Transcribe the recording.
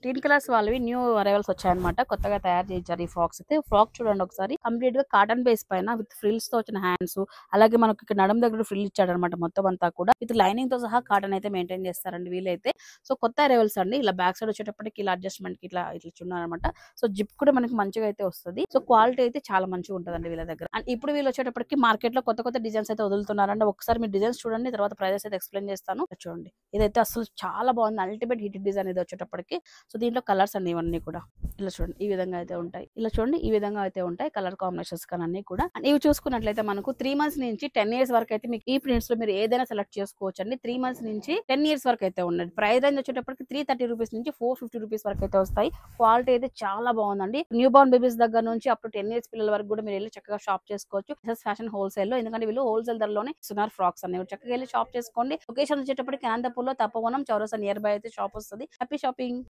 టీన్ colours వాళ్ళవి new arrivals వచ్చాయన్నమాట. కొత్తగా తయారు చేయించారు ఈ ఫ్రాక్స్ అయితే. ఫ్రాక్ చూడండి ఒకసారి, కంప్లీట్ గా కాటన్ బేస్ పైన విత్ ఫ్రిల్స్ తో వచ్చిన హ్యాండ్స్, అలాగే మనకి ఇక్కడ నడుం దగ్గర ఫ్రిల్ ఇచ్చాడనమాట. మొత్తం అంతా కూడా విత్ లైనింగ్ తో సహా కాటన్ అయితే మెయింటైన్ చేస్తారండి వీలైతే. సో కొత్త అరైవల్స్ అండి. ఇలా బ్యాక్ సైడ్ వచ్చేటప్పటికి ఇలా అడ్జస్ట్మెంట్ కి ఇట్లా ఇట్లా చున్నారనమాట. సో జిప్ కూడా మనకి మంచిగా అయితే వస్తుంది. సో క్వాలిటీ అయితే చాలా మంచిగా ఉంటుందండి వీళ్ళ దగ్గర. అండ్ ఇప్పుడు వీళ్ళు వచ్చేటప్పటికి మార్కెట్ లో కొత్త కొత్త డిజైన్స్ అయితే వదులుతున్నారండి. ఒకసారి మీరు డిజైన్స్ చూడండి, తర్వాత ప్రైజెస్ అయితే ఎక్స్ప్లెయిన్ చేస్తాను. చూడండి, ఇదైతే అసలు చాలా బాగుంది. అల్టిమేట్ హిట్ డిజైన్ ఇది వచ్చేటప్పటికి. సో దీంట్లో కలర్స్ అండి ఇవన్నీ కూడా. ఇలా చూడండి, ఈ విధంగా అయితే ఉంటాయి. ఇలా చూడండి, ఈ విధంగా అయితే ఉంటాయి కలర్ కాంబినేషన్స్ కానీ అన్ని కూడా. అండ్ ఇవి చూసుకున్నట్లయితే మనకు 3 మంత్స్ నుంచి 10 ఇయర్స్ వరకు అయితే మీకు ఈ ప్రింట్స్ లో మీరు ఏదైనా సెలెక్ట్ చేసుకోవచ్చు అండి. 3 మంత్స్ నుంచి 10 ఇయర్స్ వరకు అయితే ఉన్నది. ప్రైస్ రేంజ్ వచ్చేటప్పటికి 330 రూపీస్ నుంచి 450 రూపీస్ వరకు అయితే వస్తాయి. క్వాలిటీ అయితే చాలా బాగుందండి. న్యూ బార్న్ బేబీస్ దగ్గర నుంచి అప్ టు 10 ఇయర్స్ పిల్లల వరకు కూడా మీరు వెళ్ళి చక్కగా షాప్ చేసుకోవచ్చు. ఫ్యాషన్ హోల్సేల్ లో, ఎందుకంటే వీళ్ళు హోల్సేల్ ధరలోనే ఇస్తున్నారు ఫ్రాక్స్ అనేవి. చక్కగా వెళ్ళి షాప్ చేసుకోండి. లొకేషన్ వచ్చేటప్పటికి అనంతపూర్ లో తప్పవనం చౌరసా నియర్ బై అయితే షాప్ వస్తుంది. Happy shopping.